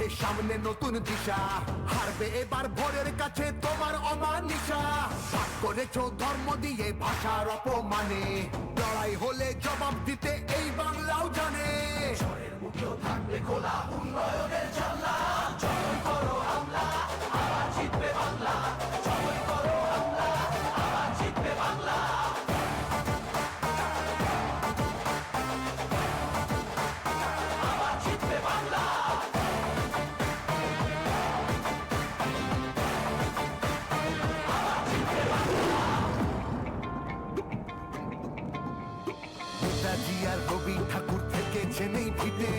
দেবে সামনে নতুন দিশা, হারবে এবার ভোরের কাছে তোমার অমানিসা। ভাগ করেছো ধর্ম দিয়ে ভাষার অপমানে, লড়াই হলে জবাব দিতে এই বাংলাও জানে। ঝড়ের মুখেও থাকবে খোলা উন্নয়নের জানলা, জয় করো হামলা আবার জিতবে বাংলা, জয় করো হামলা আবার জিতবে বাংলা। নেতাজি আর রবি ঠাকুর থেকেছেন এই ভিটে,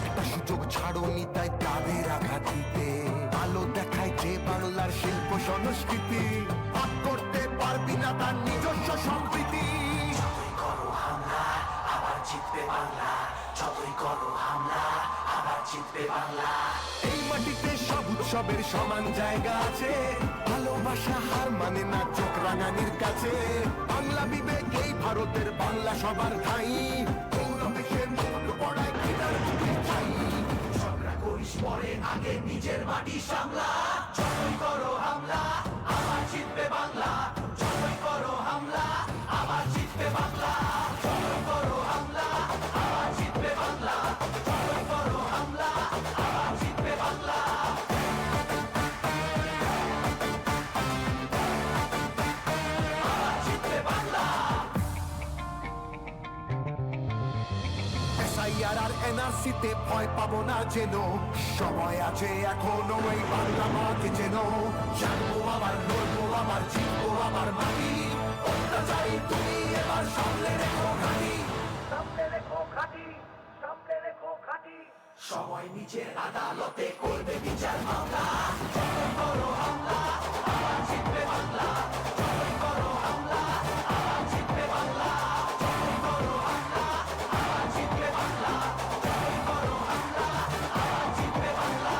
একটা সুযোগ ছাড়োনি তাই তাদের আঘাত দিতে। আলো দেখায় যে বাংলার শিল্প সংস্কৃতি, ভাগ করতে পারবি না তার নিজস্ব সম্প্রীতি। যতই করো হামলা আবার জিতবে বাংলা, যতই করো হামলা আবার জিতবে বাংলা। এই মাটিতে সব উৎসবের সমান জায়গা আছে, ভালোবাসা হার মানে না চোখ রাঙানির কাছে। বাংলা বিবেক এই ভারতের বাংলা সবার ঠাই, গৌরবে সে মুখ পড়ায় ঘৃণার মুখে ছাই। ঝগড়া করিস পরে আগে নিজের মাটি সামলা, যতই করো হামলা আবার জিতবে বাংলা, যতই করো হামলা আবার জিতবে বাংলা, যতই করো হামলা আবার জিতবে বাংলা, যতই করো হামলা আবার জিতবে বাংলা। SIR আর NRC তে ভয় পাবো না যেন, সময় আছে এখনো এই বাংলা মাকে যেন। জানবো আবার লড়বো আবার জিতবো আবার মাটি, অত্যাচারী তুমি এবার সামলে রেখো ঘাটি, সামলে রেখো ঘাটি, সামলে রেখো ঘাটি। সময় নিজের আদালতে করবে বিচার মামলা, যতই করো হামলা আবার জিতবে বাংলা, যতই করো হামলা আবার জিতবে বাংলা, যতই করো হামলা আবার জিতবে বাংলা, যতই করো হামলা আবার জিতবে বাংলা।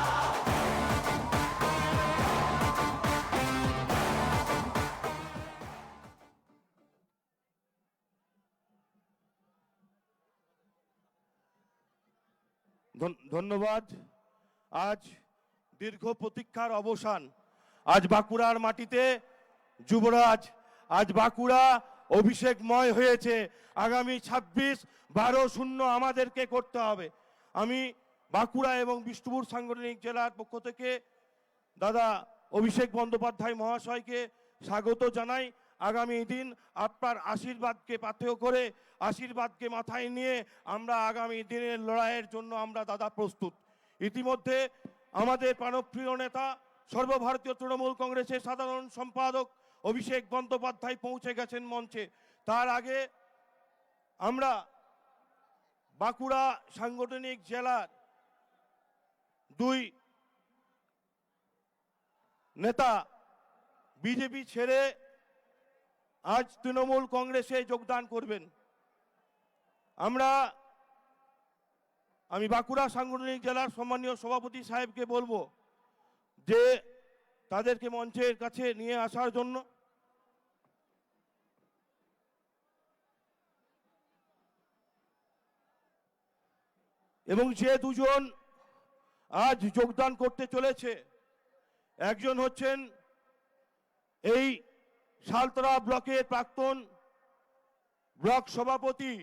ধন্যবাদ। আজ দীর্ঘ প্রতীক্ষার অবসান, আজ বাঁকুড়ার মাটিতে যুবরাজ, আজ বাঁকুড়া অভিষেকময় হয়েছে। আগামী 26-12-0 আমাদেরকে করতে হবে। আমি বাঁকুড়া এবং বিষ্ণুপুর সাংগঠনিক জেলার পক্ষ থেকে দাদা অভিষেক বন্দ্যোপাধ্যায় মহাশয়কে স্বাগত জানাই। আগামী দিন আপনার আশীর্বাদকে পাথেয় করে, আশীর্বাদকে মাথায় নিয়ে আমরা আগামী দিনের লড়াইয়ের জন্য আমরা দাদা প্রস্তুত। ইতিমধ্যে আমাদের প্রাণপ্রিয় নেতা সর্বভারতীয় তৃণমূল কংগ্রেসের সাধারণ সম্পাদক অভিষেক বন্দ্যোপাধ্যায় পৌঁছে গেছেন মঞ্চে। তার আগে আমরা বাঁকুড়া সাংগঠনিক জেলার দুই নেতা বিজেপি ছেড়ে আজ তৃণমূল কংগ্রেসে যোগদান করবেন। আমি বাঁকুড়া সাংগঠনিক জেলার সম্মানীয় সভাপতি সাহেবকে বলবো যে তাদেরকে মঞ্চের কাছে নিয়ে আসার জন্য। এবং যে দুজন আজ যোগদান করতে চলেছে, একজন হচ্ছেন এই সালতরা ব্লকের প্রাক্তন ব্লক সভাপতি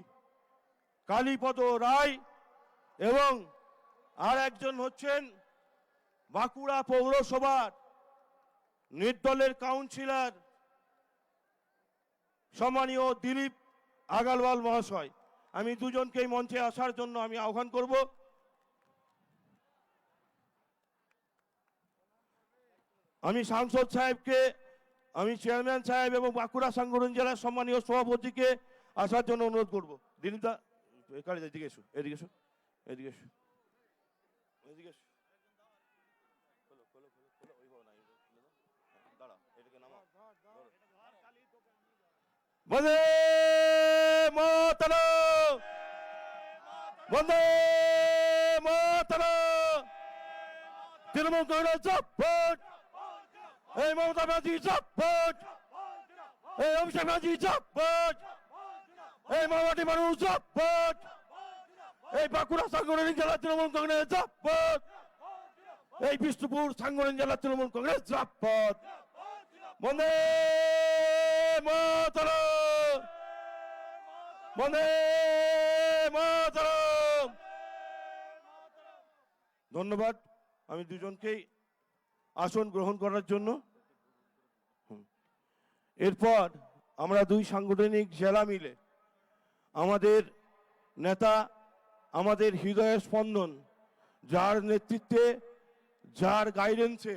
কালীপদ রায়, এবং আর একজন হচ্ছেন বাঁকুড়া পৌরসভার নির্দলের কাউন্সিলর সম্মানীয় দিলীপ আগারওয়াল মহাশয়। আমি দুজনকেই মঞ্চে আসার জন্য আমি আহ্বান করব। আমি সাংসদ সাহেবকে, আমি চেয়ারম্যান সাহেব এবং বাঁকুড়া সাংগঠনিক জেলার সম্মানীয় সভাপতিকে আসার জন্য অনুরোধ করব। দিলীপদা এদিকে এসো, এদিকে এসো, এদিকে এসো, এদিকে এসো। বন্দে মাতরম, বন্দে মাতরম। তৃণমূল কংগ্রেস জিন্দাবাদ, এই মমতা ব্যানার্জি জিন্দাবাদ, এই অভিষেক ব্যানার্জি জিন্দাবাদ, এই মাওবাদী মানুষ জিন্দাবাদ, এই বাঁকুড়া সাংগঠনিক জেলা তৃণমূল কংগ্রেস জিন্দাবাদ। এই বিষ্ণুপুর সাংগঠনিক জেলা তৃণমূল কংগ্রেস জিন্দাবাদ। বন্দে মাতরম, বন্দে মাতরম। ধন্যবাদ আমি দুজনকেই আসন গ্রহণ করার জন্য। এরপর আমরা দুই সাংগঠনিক জেলা মিলে আমাদের নেতা, আমাদের হৃদয়ের স্পন্দন, যার নেতৃত্বে, যার গাইডেন্সে,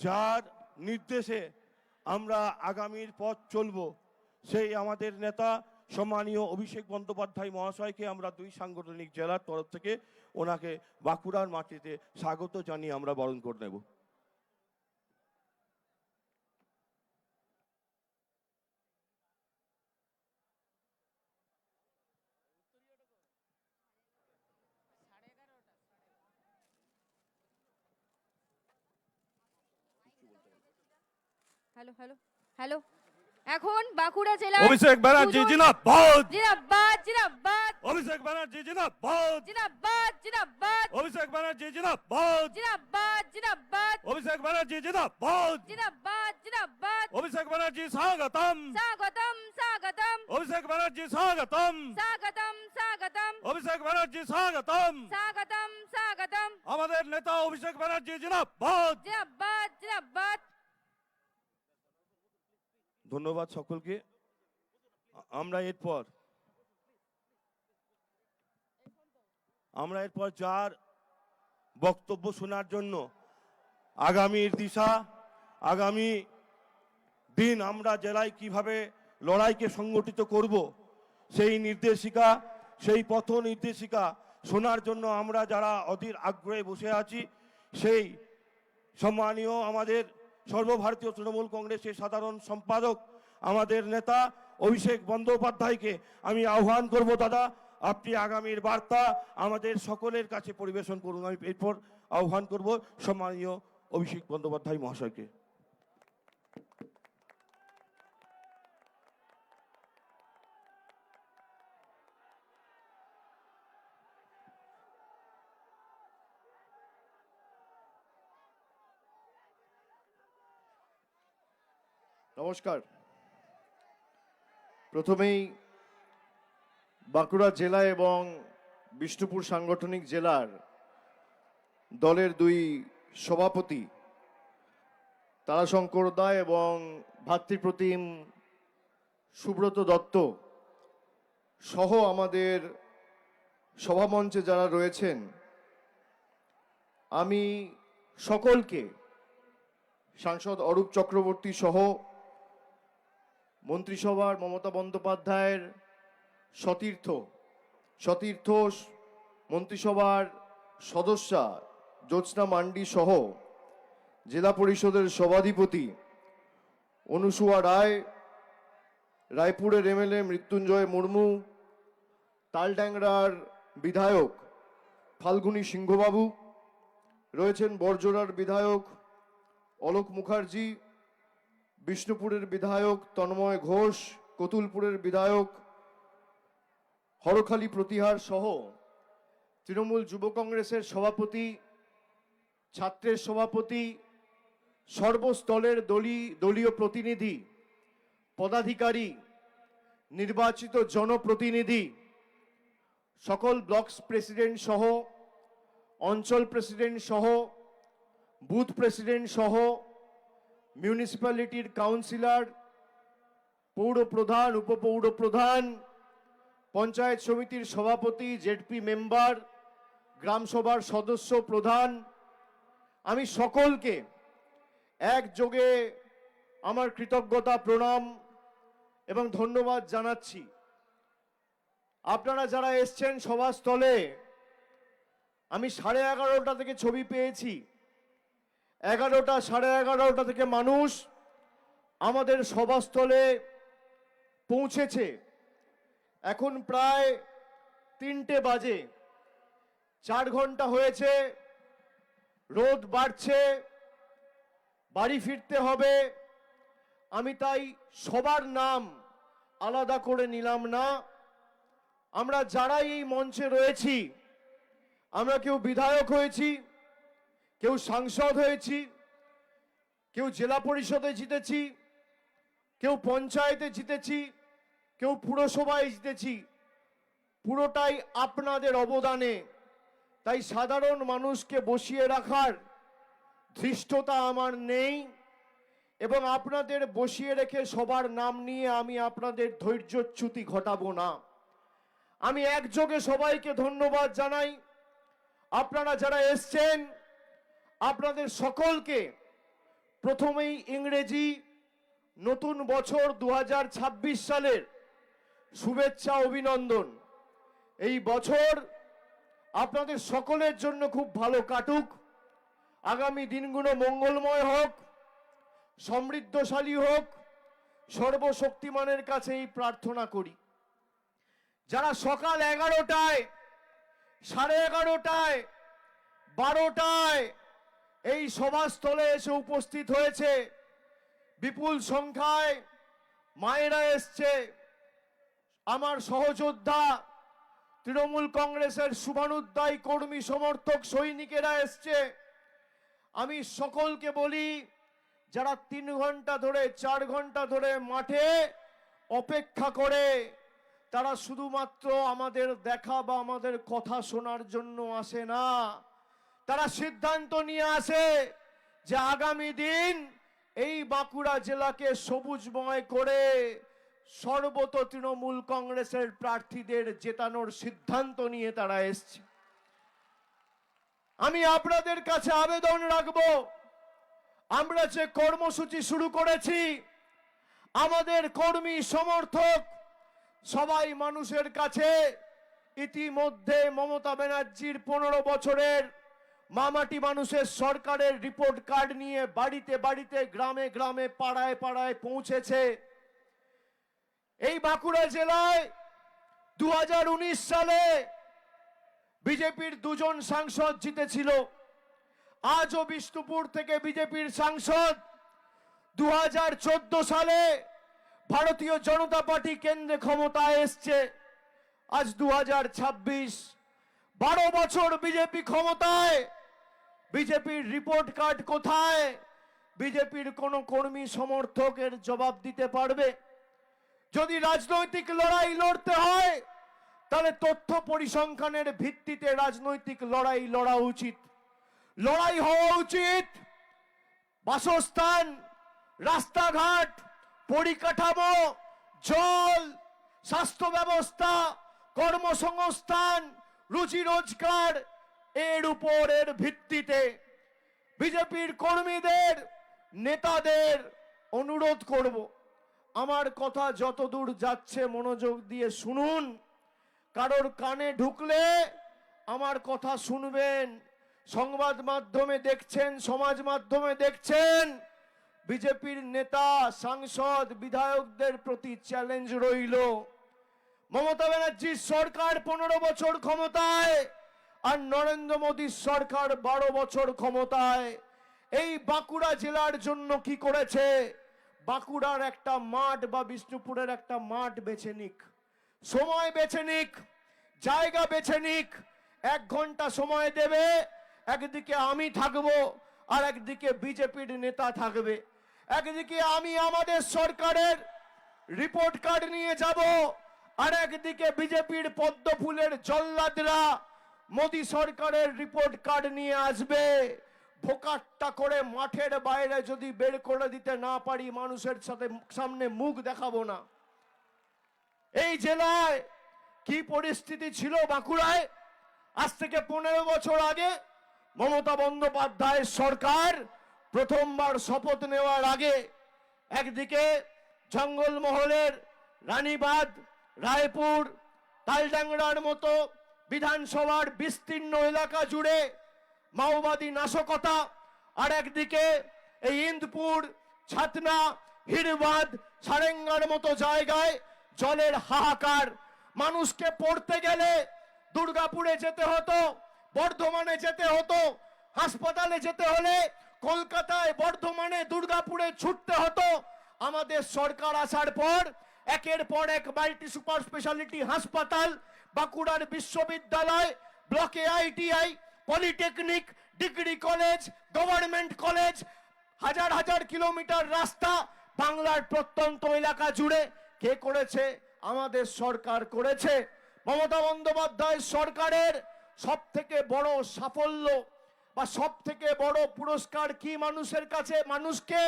যার নির্দেশে আমরা আগামীর পথ চলব, সেই আমাদের নেতা সম্মানীয় অভিষেক বন্দ্যোপাধ্যায় মহাশয়কে আমরা দুই সাংগঠনিক জেলার তরফ থেকে ওনাকে বাঁকুড়ার মাটিতে স্বাগত জানিয়ে আমরা বরণ করে নেব। হ্যালো হ্যালো হ্যালো এখন বাঁকুড়া জেলা অভিষেক ব্যানার্জি জিন্দাবাদ, জিন্দাবাদ জিন্দাবাদ অভিষেক ব্যানার্জি জিন্দাবাদ, জিন্দাবাদ জিন্দাবাদ অভিষেক ব্যানার্জি জিন্দাবাদ, জিন্দাবাদ জিন্দাবাদ অভিষেক ব্যানার্জি জিন্দাবাদ, জিন্দাবাদ জিন্দাবাদ অভিষেক ব্যানার্জি স্বাগতম, স্বাগতম স্বাগতম অভিষেক ব্যানার্জি স্বাগতম, স্বাগতম স্বাগতম অভিষেক ব্যানার্জি স্বাগতম। স্বাগতম স্বাগতম আমাদের নেতা অভিষেক ব্যানার্জি জিন্দাবাদ। জিন্দাবাদ জিন্দাবাদ। ধন্যবাদ সকলকে। আমরা এরপর যার বক্তব্য শোনার জন্য আগামীর দিশা, আগামী দিন আমরা জেলায় কিভাবে লড়াইকে সংগঠিত করব, সেই নির্দেশিকা, সেই পথ নির্দেশিকা শোনার জন্য আমরা যারা অধীর আগ্রহে বসে আছি, সেই সম্মানীয় আমাদের সর্বভারতীয় তৃণমূল কংগ্রেসের সাধারণ সম্পাদক, আমাদের নেতা অভিষেক বন্দ্যোপাধ্যায়কে আমি আহ্বান করব, দাদা আপনি আগামীর বার্তা আমাদের সকলের কাছে পরিবেশন করুন। আমি এরপর আহ্বান করব সম্মানীয় অভিষেক বন্দ্যোপাধ্যায় মহাশয়কে। নমস্কার। প্রথমেই বাঁকুড়া জেলা এবং বিষ্ণুপুর সাংগঠনিক জেলার দলের দুই সভাপতি তারাশঙ্কর দা এবং ভাতৃপ্রতিম সুব্রত দত্ত সহ আমাদের সভামঞ্চে যারা রয়েছেন, আমি সকলকে, সাংসদ অরূপ চক্রবর্তী সহ মন্ত্রিসভার মমতা বন্দ্যোপাধ্যায়ের সতীর্থ মন্ত্রিসভার সদস্যা জ্যোৎস্না মান্ডি সহ জেলা পরিষদের সভাধিপতি অনুসুয়া রায়, রায়পুরের এমএলএ মৃত্যুঞ্জয় মুর্মু, তালড্যাংরার বিধায়ক ফাল্গুনী সিংহবাবু, রয়েছেন বরজোড়ার বিধায়ক অলোক মুখার্জি, বিষ্ণুপুরের বিধায়ক তন্ময় ঘোষ, কতুলপুরের বিধায়ক হরখালি প্রতিহার সহ তৃণমূল যুব কংগ্রেসের সভাপতি, ছাত্রের সভাপতি, সর্বস্তরের দলীয় প্রতিনিধি, পদাধিকারী, নির্বাচিত জনপ্রতিনিধি, সকল ব্লক প্রেসিডেন্ট সহ, অঞ্চল প্রেসিডেন্ট সহ, বুথ প্রেসিডেন্ট সহ, মিউনিসিপ্যালিটির কাউন্সিলর, পৌর প্রধান, উপপৌর প্রধান, পঞ্চায়েত সমিতির সভাপতি, জেডপি মেম্বার, গ্রাম সভার সদস্য প্রধান, আমি সকলকে একযোগে আমার কৃতজ্ঞতা, প্রণাম এবং ধন্যবাদ জানাচ্ছি। আপনারা যারা এসছেন সভাস্থলে, আমি 11:30 থেকে ছবি পেয়েছি, 11টা, 11:30 থেকে মানুষ আমাদের সভাস্থলে পৌঁছেছে। এখন প্রায় 3টে বাজে, 4 ঘন্টা হয়েছে, রোদ বাড়ছে, বাড়ি ফিরতে হবে। আমি তাই সবার নাম আলাদা করে নিলাম না। আমরা যারা এই মঞ্চে রয়েছি, আমরা কেউ বিধায়ক হয়েছি, কেউ সাংসদ হয়েছি, কেউ জেলা পরিষদে জিতেছি, কেউ পঞ্চায়েতে জিতেছি, কেউ পুরসভায় জিতেছি। পুরোটাই আপনাদের অবদানে। তাই সাধারণ মানুষকে বসিয়ে রাখার ধৃষ্টতা আমার নেই, এবং আপনাদের বসিয়ে রেখে সবার নাম নিয়ে আমি আপনাদের ধৈর্যচ্যুতি ঘটাবো না। আমি একযোগে সবাইকে ধন্যবাদ জানাই। আপনারা যারা এসছেন আপনাদের সকলকে প্রথমেই ইংরেজি নতুন বছর 2026 সালের শুভেচ্ছা অভিনন্দন। এই বছর আপনাদের সকলের জন্য খুব ভালো কাটুক, আগামী দিনগুলো মঙ্গলময় হোক, সমৃদ্ধশালী হোক, সর্বশক্তিমানের কাছে এই প্রার্থনা করি। যারা সকাল 11টায়, 11:30টায়, 12টায় এই সভাস্থলে এসে উপস্থিত হয়েছে, বিপুল সংখ্যায় মায়েরা এসছে, আমার সহযোদ্ধা তৃণমূল কংগ্রেসের শুভানুধ্যায়ী কর্মী সমর্থক সৈনিকেরা এসছে। আমি সকলকে বলি, যারা 3 ঘন্টা ধরে 4 ঘন্টা ধরে মাঠে অপেক্ষা করে, তারা শুধুমাত্র আমাদের দেখা বা আমাদের কথা শোনার জন্য আসে না, তারা সিদ্ধান্ত নিয়ে আসে যে আগামী দিন এই বাঁকুড়া জেলাকে সবুজময় করে সর্বত তৃণমূল কংগ্রেসের প্রার্থীদের জেতানোর সিদ্ধান্ত নিয়ে তারা এসছে। আমি আপনাদের কাছে আবেদন রাখব, আমরা যে কর্মসূচি শুরু করেছি, আমাদের কর্মী সমর্থক সবাই মানুষের কাছে ইতিমধ্যে মমতা ব্যানার্জির 15 বছরের মামাটি মানুষের সরকারের রিপোর্ট কার্ড নিয়ে বাড়িতে বাড়িতে, গ্রামে গ্রামে, পাড়ায় পাড়ায় পৌঁছেছে। এই বাঁকুড়া জেলায় 2019 সালে বিজেপির 2 জন সাংসদ জিতেছিল। আজও বিষ্ণুপুর থেকে বিজেপির সাংসদ। 2014 সালে ভারতীয় জনতা পার্টি কেন্দ্রে ক্ষমতায় এসছে। আজ 2026, 12 বছর বিজেপি ক্ষমতায়। বিজেপির রিপোর্ট কার্ড কোথায়? বিজেপির কোন কর্মী সমর্থকের জবাব দিতে পারবে? যদি রাজনৈতিক লড়াই লড়তে হয় তাহলে তথ্য পরিসংখ্যানের ভিত্তিতে রাজনৈতিক লড়াই লড়া উচিত। লড়াই হওয়া উচিত বাসস্থান, রাস্তাঘাট, পরিকাঠামো, জল, স্বাস্থ্য ব্যবস্থা, কর্মসংস্থান, রুজি রোজগার, এর উপরের ভিত্তিতে। বিজেপির কর্মীদের, নেতাদের অনুরোধ করব, আমার কথা যতদূর যাচ্ছে মনোযোগ দিয়ে শুনুন। কারোর কানে ঢুকলে আমার কথা শুনবেন। সংবাদ মাধ্যমে দেখছেন, সমাজ মাধ্যমে দেখছেন, বিজেপির নেতা, সাংসদ, বিধায়কদের প্রতি চ্যালেঞ্জ রইল। মমতা ব্যানার্জির সরকার 15 বছর ক্ষমতায়, আর নরেন্দ্র মোদীর সরকার 12 বছর ক্ষমতায়। এই বাঁকুড়া জেলার জন্য কি করেছে? বাঁকুড়ার একটা মাঠ বা বিষ্ণুপুরের একটা মাঠ বেছে নিক, সময় বেছে নিক, জায়গা বেছে নিক, 1 ঘন্টা সময় দেবে। একদিকে আমি থাকবো, আর একদিকে বিজেপির নেতা থাকবে। একদিকে আমি আমাদের সরকারের রিপোর্ট কার্ড নিয়ে যাব, আর একদিকে বিজেপির পদ্ম ফুলের জল্লাদরা মোদী সরকারের রিপোর্ট কার্ড নিয়ে আসবে। ভোকাট্টা করে মাঠের বাইরে যদি বের করে দিতে না পারি, মানুষের সামনে মুখ দেখাবো না। এই জেলায় কি পরিস্থিতি ছিল বাঁকুড়ায় আজ থেকে 15 বছর আগে? মমতা বন্দ্যোপাধ্যায়ের সরকার প্রথমবার শপথ নেওয়ার আগে একদিকে জঙ্গলমহলের রানীবাঁধ, রায়পুর, তালডাংরার মতো বিধানসভার বিস্তীর্ণ এলাকা জুড়ে মাওবাদী নাশকতা, আর একদিকে এই ইন্দপুর, ছাতনা, হিড়বাঁধ, সারেঙ্গার মতো জায়গায় জলের হাহাকার। মানুষকে পড়তে গেলে দুর্গাপুরে যেতে হতো, বর্ধমানে যেতে হতো, হাসপাতালে যেতে হলে কলকাতায়, বর্ধমানে, দুর্গাপুরে ছুটতে হতো। আমাদের সরকার আসার পর একের পর এক মাল্টি সুপার স্পেশালিটি হাসপাতাল, বাঁকুড়ার বিশ্ববিদ্যালয়, ব্লকে ITI, polytechnic, degree college, government college, হাজার হাজার কিলোমিটার রাস্তা বাংলার প্রত্যন্ত এলাকা জুড়ে কে করেছে? আমাদের সরকার করেছে। মমতা বন্দ্যোপাধ্যায় সরকারের সব থেকে বড় সাফল্য বা সব থেকে বড় পুরস্কার কি মানুষের কাছে? মানুষকে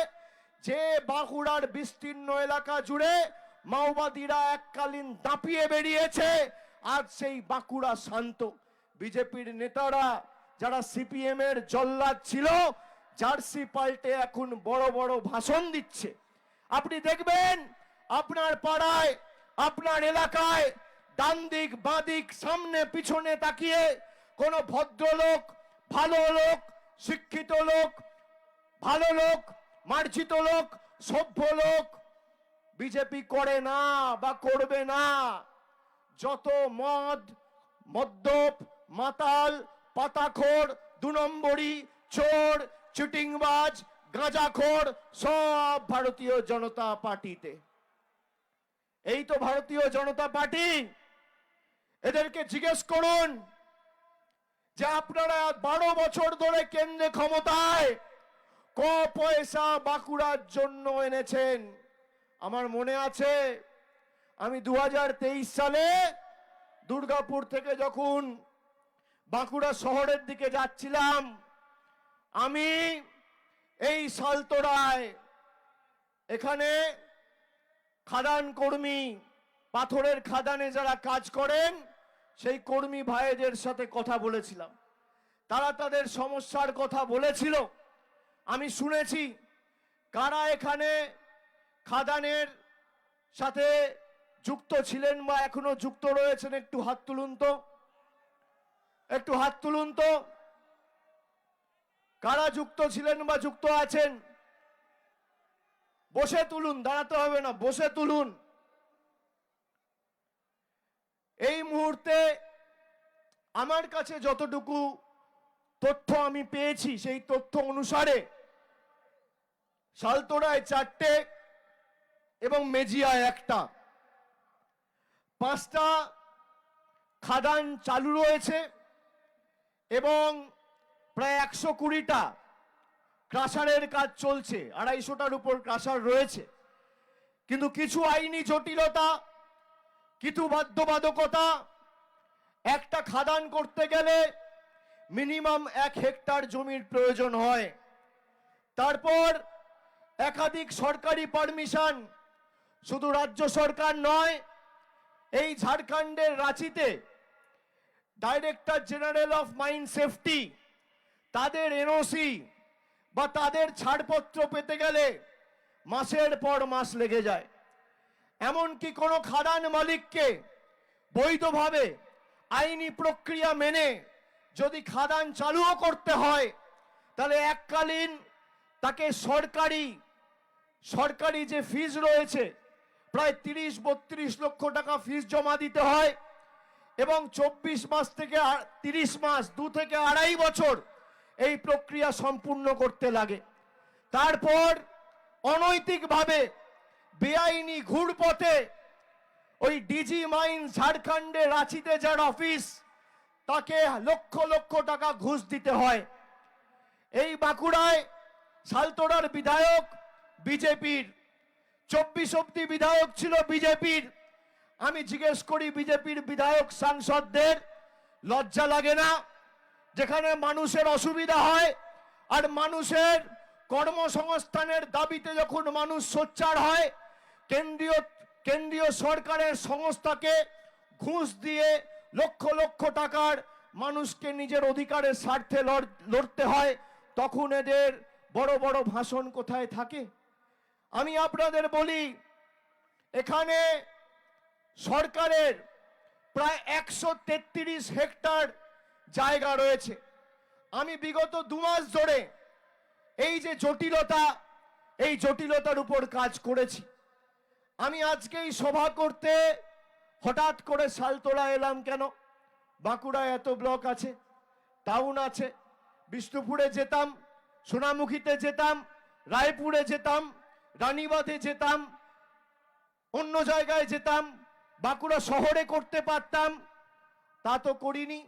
যে বাঁকুড়ার বিস্তীর্ণ এলাকা জুড়ে মাওবাদীরা এককালীন দাপিয়ে বেরিয়েছে, আজ সেই বাঁকুড়া শান্ত। বিজেপির নেতারা যারা সিপিএম এর জল্লাদ ছিল, জার্সি পাল্টে এখন বড় বড় ভাষণ দিচ্ছে। আপনি দেখবেন আপনার পাড়ায়, আপনার এলাকায় ডান দিক বাঁ দিক সামনে পিছনে তাকিয়ে কোন ভদ্রলোক, ভালো লোক, শিক্ষিত লোক, ভালো লোক, মার্জিত লোক, সভ্য লোক বিজেপি করে না বা করবে না। যত মদ, মদ্যপ, মাতাল, পাতাখোর, 2 নম্বরি, চোর, চিটিংবাজ, গাঁজাখোর সব ভারতীয় জনতা পার্টিতে। এই তো ভারতীয় জনতা পার্টি। এদেরকে জিজ্ঞেস করুন যে আপনারা 12 বছর ধরে কেন্দ্রে ক্ষমতায় ক পয়সা বাঁকুড়ার জন্য এনেছেন। আমার মনে আছে আমি 2023 সালে দুর্গাপুর থেকে যখন বাঁকুড়া শহরের দিকে যাচ্ছিলাম, আমি এই সালতোরায় এখানে খাদান কর্মী, পাথরের খাদানে যারা কাজ করেন সেই কর্মী ভাইদের সাথে কথা বলেছিলাম। তারা তাদের সমস্যার কথা বলেছিল, আমি শুনেছি। কারা এখানে খাদানের সাথে যুক্ত ছিলেন বা এখনো যুক্ত রয়েছেন একটু হাত তুলুন তো, একটু হাত তুলুন তো। কারা যুক্ত ছিলেন বা যুক্ত আছেন? বসে তুলুন, দাঁড়াতে হবে না, বসে তুলুন। এই মুহূর্তে আমার কাছে যতটুকু তথ্য আমি পেয়েছি সেই তথ্য অনুসারে সালতোরায় 4টে এবং মেজিয়ায় 1টা, 5টা খাদান চালু রয়েছে এবং প্রায় 120টা ক্রাশারের কাজ চলছে। 250টার উপর ক্রাশার রয়েছে। কিন্তু কিছু আইনি জটিলতা, কিছু বাধ্যবাধকতা, একটা খাদান করতে গেলে মিনিমাম 1 হেক্টর জমির প্রয়োজন হয়। তারপর একাধিক সরকারি পারমিশন, শুধু রাজ্য সরকার নয়, এই ঝাড়খণ্ডের রাঁচিতে director general of mine safety, তাদের এনওসি বা তাদের ছাড়পত্র পেতে গেলে মাসের পর মাস লেগে যায়। এমনকি কোনো খাদান মালিককে বৈধভাবে আইনি প্রক্রিয়া মেনে যদি খাদান চালুও করতে হয়, তাহলে এককালীন তাকে সরকারি যে ফিজ রয়েছে প্রায় 30-32 লক্ষ টাকা ফিজ জমা দিতে হয় এবং 24 মাস থেকে 30 মাস, 2 থেকে 2.5 বছর এই প্রক্রিয়া সম্পূর্ণ করতে লাগে। তারপর অনৈতিকভাবে বেআইনি ঘুরপথে ওই ডিজি মাইন্স ঝাড়খণ্ডে রাঁচিতে যার অফিস, তাকে লক্ষ লক্ষ টাকা ঘুষ দিতে হয়। এই বাঁকুড়ায় সালতোরার বিধায়ক বিজেপির, 24 অব্দি বিধায়ক ছিল বিজেপির। আমি জিজ্ঞেস করি বিজেপির বিধায়ক সাংসদদের লজ্জা লাগে না? যেখানে মানুষের অসুবিধা হয় আর মানুষের কর্মসংস্থানের দাবিতে যখন মানুষ সোচ্চার হয়, কেন্দ্রীয় সরকারের সংস্থাকে ঘুষ দিয়ে লক্ষ লক্ষ টাকার মানুষকে নিজের অধিকারের স্বার্থে লড়তে হয়, তখন এদের বড় বড় ভাষণ কোথায় থাকে? আমি আপনাদের বলি, এখানে সরকারের প্রায় 133 হেক্টর জায়গা রয়েছে। আমি বিগত 2 মাস ধরে এই যে জটিলতা, এই জটিলতার উপর কাজ করেছি। আমি আজকেই সভা করতে হঠাৎ করে সালতোরা এলাম কেন? বাঁকুড়ায় এত ব্লক আছে, টাউন আছে, বিষ্ণুপুরে যেতাম, সোনামুখীতে যেতাম, রায়পুরে যেতাম, রানীবাঁধে যেতাম, অন্য জায়গায় যেতাম, বাঁকুড়া শহরে করতে পারতাম, তা তো করিনি।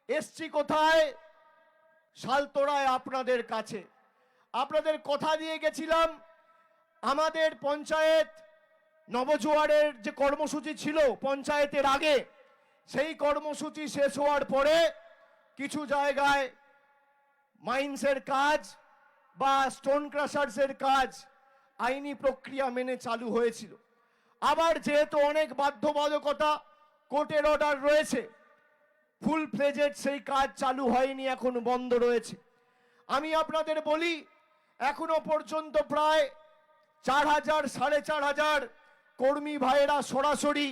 এসছি কোথায়? সালতোরায় আপনাদের কাছে। আপনাদের কথা দিয়ে গেছিলাম, আমাদের পঞ্চায়েত নবজোয়ারের যে কর্মসূচি ছিল পঞ্চায়েতের আগে, সেই কর্মসূচি শেষ হওয়ার পরে কিছু জায়গায় মাইন্সের কাজ বা স্টোন ক্রাশার্সের কাজ আইনি প্রক্রিয়া মেনে চালু হয়েছিল। আবার যেহেতু অনেক বাধ্যবাধকতা, কোর্টের অর্ডার রয়েছে, ফুল ফ্লেজেড সেই কাজ চালু হয়নি, এখন বন্ধ রয়েছে। আমি আপনাদের বলি, এখনো পর্যন্ত প্রায় 4,000 4,500 কর্মী ভাইয়েরা সরাসরি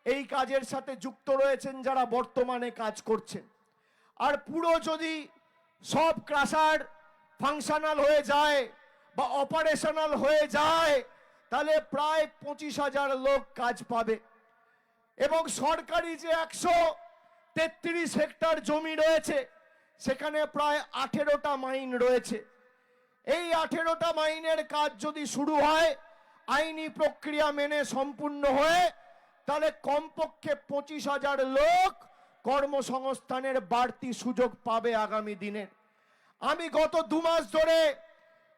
এই কাজের সাথে যুক্ত রয়েছেন, যারা বর্তমানে কাজ করছেন। আর পুরো যদি সব ক্রাশার ফাংশনাল হয়ে যায় বা অপারেশনাল হয়ে যায়, তাহলে প্রায় 25,000 লোক কাজ পাবে। এবং সরকারি যে 133 হেক্টর জমি রয়েছে, সেখানে প্রায় 18টা মাইন রয়েছে। এই 18টা মাইনের কাজ যদি শুরু হয় আইনি প্রক্রিয়া মেনে সম্পূর্ণ হয়ে, তাহলে কমপক্ষে 25,000 লোক কর্মসংস্থানের বাড়তি সুযোগ পাবে আগামী দিনে। আমি গত 2 মাস ধরে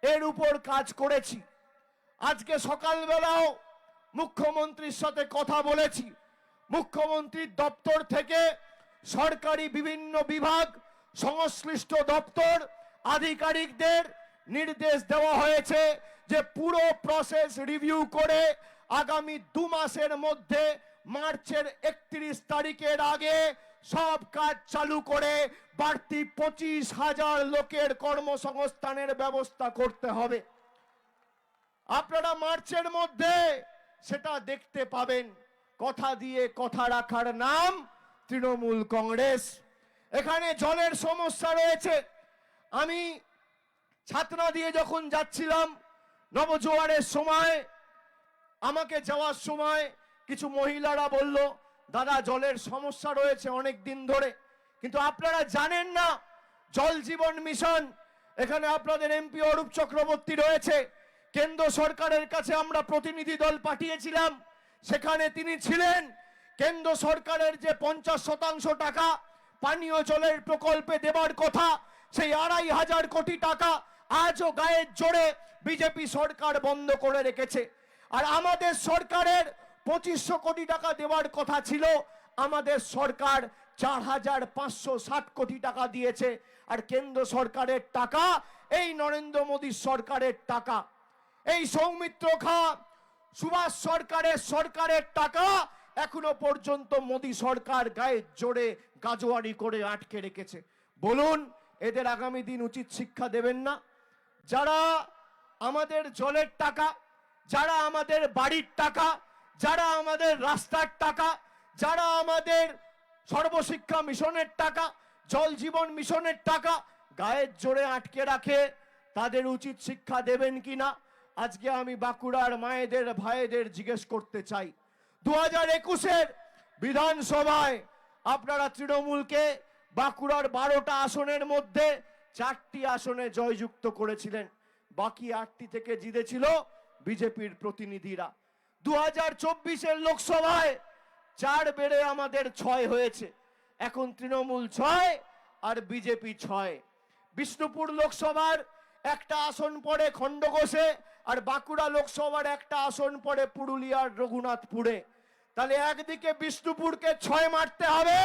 এর উপর কাজ করেছি। আজকে সকালবেলাও মুখ্যমন্ত্রীর সাথে কথা বলেছি। মুখ্যমন্ত্রীর দপ্তর থেকে সরকারি বিভিন্ন বিভাগ, সংশ্লিষ্ট দপ্তর, আধিকারিকদের নির্দেশ দেওয়া হয়েছে যে পুরো প্রসেস রিভিউ করে আগামী 2 মাসের মধ্যে মার্চের 31 তারিখের আগে সব কাজ চালু করে বাড়তি 25,000 লোকের কর্মসংস্থানের ব্যবস্থা করতে হবে। আপনারা মার্চের মধ্যে সেটা দেখতে পাবেন। কথা দিয়ে কথা রাখার নাম তৃণমূল কংগ্রেস। এখানে জলের সমস্যা রয়েছে। আমি ছাতনা দিয়ে যখন যাচ্ছিলাম নবজোয়ারের সময়, আমাকে যাওয়ার সময় কিছু মহিলারা বলল, দাদা জলের সমস্যা রয়েছে অনেক দিন ধরে। কিন্তু আপনারা জানেন না, জল জীবন মিশন, এখানে আপনাদের এমপি অরূপ চক্রবর্তী রয়েছে। কেন্দ্র সরকারের কাছে আমরা প্রতিনিধি দল পাঠিয়েছিলাম, সেখানে তিনি ছিলেন। কেন্দ্র সরকারের যে 50% টাকা পানীয় জলের প্রকল্পে দেবার কথা, সেই 2,500 কোটি টাকা আজও গায়ের জোরে বিজেপি সরকার বন্ধ করে রেখেছে। আর আমাদের সরকারের 2500 কোটি টাকা দেওয়ার কথা ছিল, আমাদের সরকার 4,560 কোটি টাকা দিয়েছে। আর কেন্দ্র সরকারের টাকা এই নরেন্দ্র মোদী সরকারের টাকা, এই সৌমিত্র খা, সুভাষ সরকারের টাকা এখনো পর্যন্ত মোদী সরকার গায়ে জোরে গাজোয়ারি করে আটকে রেখেছে। বলুন, এদের আগামী দিন উচিত শিক্ষা দেবেন না? যারা আমাদের জলের টাকা, যারা আমাদের বাড়ির টাকা, যারা আমাদের রাস্তার টাকা, যারা আমাদের সর্বশিক্ষা মিশনের টাকা, জল জীবন মিশনের টাকা গায়ের জোরে আটকে রাখে, তাদের উচিত শিক্ষা দেবেন কিনা? আজকে আমি বাঁকুড়ার মায়েদের ভাইদের জিজ্ঞেস করতে চাই। 2021-এর বিধানসভায় আপনারা তৃণমূলকে বাঁকুড়ার 12টা আসনের মধ্যে 4টি আসনে জয়যুক্ত করেছিলেন, বাকি 8টি থেকে জিতেছিল বিজেপির প্রতিনিধিরা। 2024-এর লোকসভায় 4 বেড়ে আমাদের 6 হয়েছে। এখন তৃণমূল 6 আর বিজেপি 6। বিষ্ণুপুর লোকসভার একটা আসন পড়ে খণ্ডঘোষে, আর বাঁকুড়া লোকসভার একটা আসন পড়ে পুরুলিয়ার রঘুনাথপুরে। তাহলে একদিকে বিষ্ণুপুরকে 6 মারতে হবে,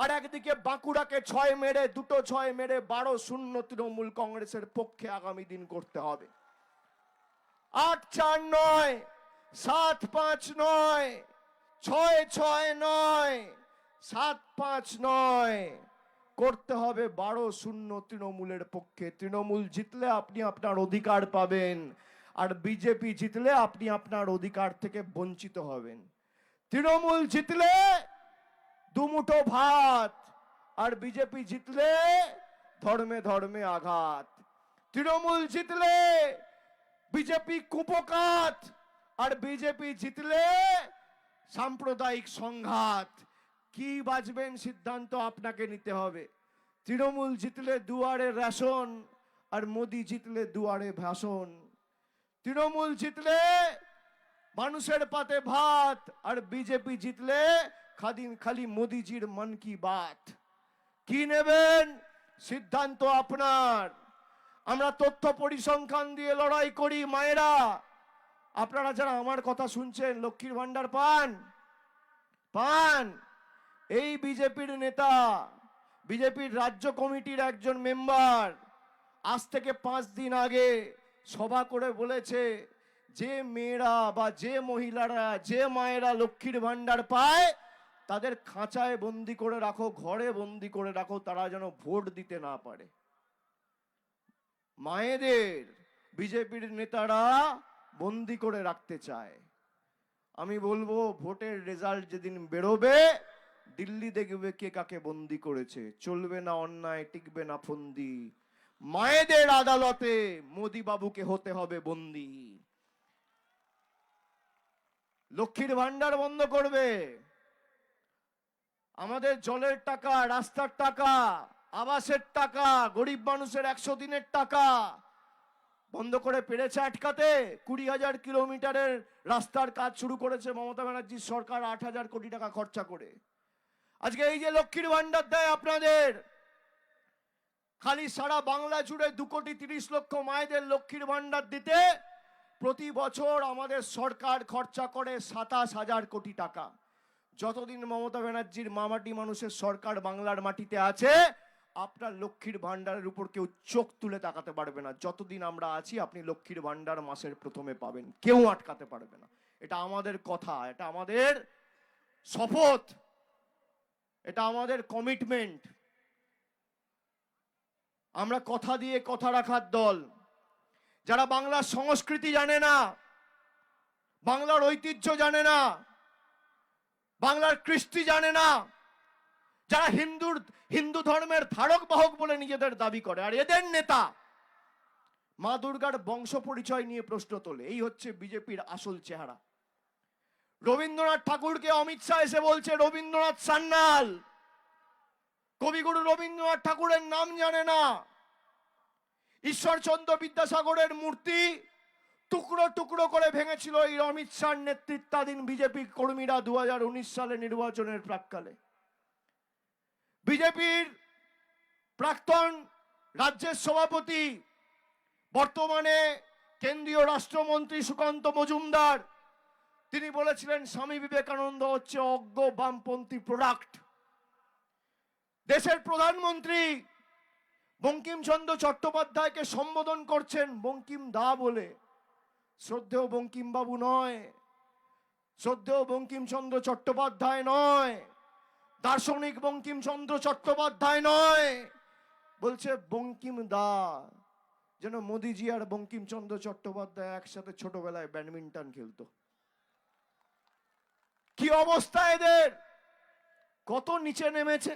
আর একদিকে বাঁকুড়াকে 6 মেরে, দুটো 6 মেরে 12-0 তৃণমূল কংগ্রেসের পক্ষে আগামী দিন করতে হবে। 8-4 নয়, 7-5 নয়, 6-6 নয়, 7-5 নয়, করতে হবে 12-0 তৃণমূলের পক্ষে। তৃণমূল জিতলে আপনি আপনার অধিকার পাবেন, আর বিজেপি জিতলে আপনি আপনার অধিকার থেকে বঞ্চিত হবেন। তৃণমূল জিতলে দুমুঠো ভাত, আর বিজেপি জিতলে ধর্মে ধর্মে আঘাত। তৃণমূল জিতলে বিজেপি কুপকাত, আর বিজেপি জিতলে সাম্প্রদায়িক সংঘাত। কি বাঁচবেন সিদ্ধান্ত আপনাকে নিতে হবে। তৃণমূল জিতলে দুয়ারে রেশন, আর মোদি জিতলে দুয়ারে ভাষণ। তৃণমূল জিতলে মানুষের পাতে ভাত, আর বিজেপি জিতলে খালি মোদিজির মন কি বাত। কি নেবেন? সিদ্ধান্ত আপনার। আমরা তথ্য পরিসংখ্যান দিয়ে লড়াই করি। মায়েরা, আপনারা যারা আমার কথা শুনছেন, লক্ষ্মীর ভান্ডার পান? পান? এই বিজেপির নেতা, বিজেপির রাজ্য কমিটির একজন মেম্বার আজ থেকে 5 দিন আগে সভা করে বলেছে, যে মেয়েরা বা যে মহিলারা, যে মায়েরা লক্ষ্মীর ভান্ডার পায় তাদের খাঁচায় বন্দি করে রাখো, ঘরে বন্দি করে রাখো, তারা যেন ভোট দিতে না পারে। মায়েদের বিজেপির নেতারা বন্দি করে রাখতে চায়। আমি বলবো, ভোটের রেজাল্ট যেদিন বেরোবে, দিল্লি দেখবে কে কাকে বন্দি করেছে। চলবে না অন্যায়, টিকবে না ফন্দি। মায়েদের আদালতে মোদি বাবুকে হতে হবে বন্দি। লক্ষ্মীর ভান্ডার বন্ধ করবে। আমাদের জলের টাকা, রাস্তার টাকা, আবাসের টাকা, গরিব মানুষের 100 দিনের টাকা বন্ধ করে পেরেছে আটকাতে? 20,000 কিলোমিটারের রাস্তার কাজ শুরু করেছে মমতা ব্যানার্জির সরকার 8,000 কোটি টাকা খরচা করে। আজকে এই যে লক্ষ্মীর ভান্ডার দেয় আপনাদের, খালি সারা বাংলা জুড়ে 2,30,00,000 মায়েদের লক্ষ্মীর ভান্ডার দিতে প্রতি বছর আমাদের সরকার খরচা করে 27,000 কোটি টাকা। যতদিন মমতা ব্যানার্জির মামাটি মানুষের সরকার বাংলার মাটিতে আছে, আপনার লক্ষ্মীর ভান্ডারের উপর কেউ চোখ তুলে তাকাতে পারবে না। যতদিন আমরা আছি আপনি লক্ষ্মীর ভান্ডার মাসের প্রথমে পাবেন, কেউ আটকাতে পারবে না। এটা আমাদের কথা, এটা আমাদের শপথ, এটা আমাদের কমিটমেন্ট। আমরা কথা দিয়ে কথা রাখার দল। যারা বাংলার সংস্কৃতি জানে না, বাংলার ঐতিহ্য জানে না, বাংলার কৃষ্টি জানে না, যারা হিন্দু ধর্মের ধারক বাহক বলে নিজেদের দাবি করে, আর এদের নেতা মা দুর্গার বংশ পরিচয় নিয়ে প্রশ্ন তোলে, এই হচ্ছে বিজেপির আসল চেহারা। রবীন্দ্রনাথ ঠাকুরকে অমিত শাহ এসে বলছে রবীন্দ্রনাথ সান্যাল। কবিগুরু রবীন্দ্রনাথ ঠাকুরের নাম জানে না। ঈশ্বরচন্দ্র বিদ্যাসাগরের মূর্তি টুকরো টুকরো করে ভেঙেছিল এই অমিত শাহ নেতৃত্বাধীন বিজেপি কর্মীরা 2019 সালে নির্বাচনের প্রাক্কালে। বিজেপির প্রাক্তন রাজ্যের সভাপতি, বর্তমানে কেন্দ্রীয় রাষ্ট্রমন্ত্রী সুকান্ত মজুমদার, তিনি বলেছিলেন স্বামী বিবেকানন্দ হচ্ছে অজ্ঞ বামপন্থী প্রোডাক্ট। দেশের প্রধানমন্ত্রী বঙ্কিমচন্দ্র চট্টোপাধ্যায়কে সম্বোধন করছেন বঙ্কিম দা বলে। শ্রদ্ধেয় বঙ্কিম বাবু নয়, শ্রদ্ধেয় বঙ্কিমচন্দ্র চট্টোপাধ্যায় নয়, দার্শনিক বঙ্কিমচন্দ্র চট্টোপাধ্যায় নয়, বলছে বঙ্কিম দা। যেন মোদিজি আর বঙ্কিমচন্দ্র চট্টোপাধ্যায় একসাথে ছোটবেলায় ব্যাডমিন্টন খেলতো। কি অবস্থা এদের! কত নিচে নেমেছে,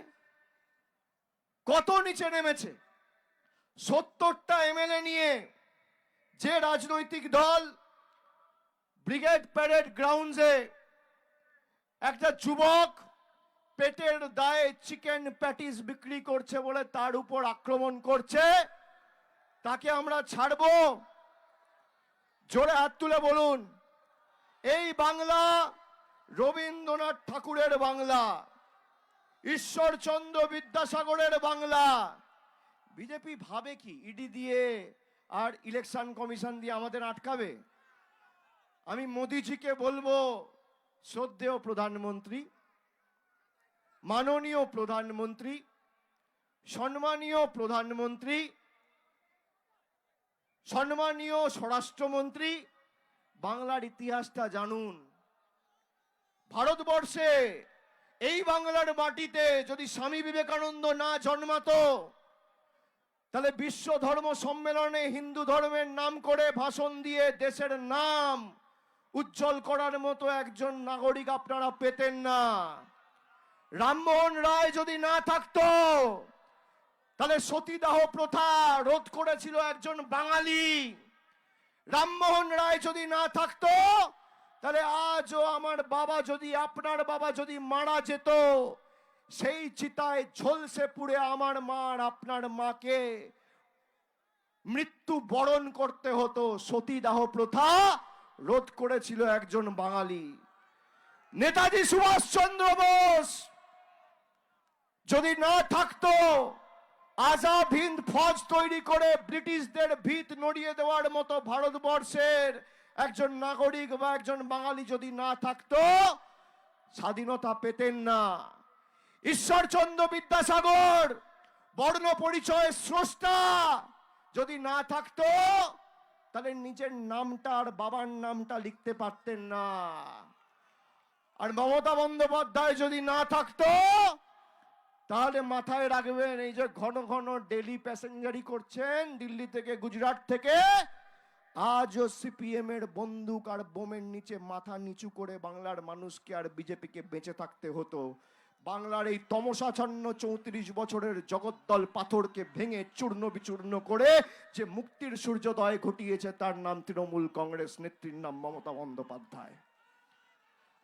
কত নিচে নেমেছে। 70টা এমএলএ নিয়ে যে রাজনৈতিক দল ব্রিগেড প্যারেড গ্রাউন্ডে একটা যুবক পেটের দায়ে চিকেন প্যাটিস বিক্রি করছে বলে তার উপর আক্রমণ করছে, তাকে আমরা ছাড়বো? জোরে হাত তুলে বলুন। এই বাংলা রবীন্দ্রনাথ ঠাকুরের বাংলা, ঈশ্বরচন্দ্র বিদ্যাসাগরের বাংলা। বিজেপি ভাবে কি ইডি দিয়ে আর ইলেকশন কমিশন দিয়ে আমাদের আটকাবে? আমি মোদিজিকে বলবো, শ্রদ্ধেয় প্রধানমন্ত্রী, মাননীয় প্রধানমন্ত্রী, সম্মানীয় প্রধানমন্ত্রী, সম্মানীয় স্বরাষ্ট্রমন্ত্রী, বাংলার ইতিহাসটা জানুন। ভারতবর্ষে এই বাংলার মাটিতে যদি স্বামী বিবেকানন্দ না জন্মাতো, তাহলে বিশ্ব ধর্ম সম্মেলনে হিন্দু ধর্মের নাম করে ভাষণ দিয়ে দেশের নাম উজ্জ্বল করার মতো একজন নাগরিক আপনারা পেতেন না। রামমোহন রায় যদি না থাকতো, তাহলে সতীদাহ প্রথা রোধ করেছিল একজন বাঙালি। রামমোহন রায় যদি না থাকতো, তাহলে আজও আমার বাবা যদি, আপনার বাবা যদি মারা যেত, সেই চিতায় ঝলসে পুড়ে আমার মা আর আপনার মাকে মৃত্যু বরণ করতে হতো। সতীদাহ প্রথা রোধ করেছিল একজন বাঙালি। নেতাজি সুভাষচন্দ্র বোস যদি না থাকতো, আজাদ হিন্দ ফৌজ তৈরি করে ব্রিটিশদের ভিত নড়িয়ে দেওয়ার মতো ভারতবর্ষের একজন নাগরিক বা একজন বাঙালি যদি না থাকতো স্বাধীনতা পেতেন না। ঈশ্বরচন্দ্র বিদ্যাসাগর বর্ণ পরিচয়ের স্রষ্টা যদি না থাকতো তাহলে নিজের নামটা আর বাবার নামটা লিখতে পারতেন না। আর মমতা বন্দ্যোপাধ্যায় যদি না থাকতো তাহলে মাথায় রাখবেন, এই যে ঘন ঘন ডেলি প্যাসেঞ্জারি করছেন দিল্লি থেকে গুজরাট থেকে, আজও সিপিএম এর বন্দুক আর বোমের নিচে মাথা নিচু করে বাংলার মানুষকে আর বিজেপিকে বেঁচে থাকতে হতো। বাংলার এই তমসাচ্ছন্ন 34 বছরের জগদ্দল পাথরকে ভেঙে চূর্ণ বিচূর্ণ করে যে মুক্তির সূর্যোদয় ঘটিয়েছে তার নাম তৃণমূল কংগ্রেস, নেত্রীর নাম মমতা বন্দ্যোপাধ্যায়।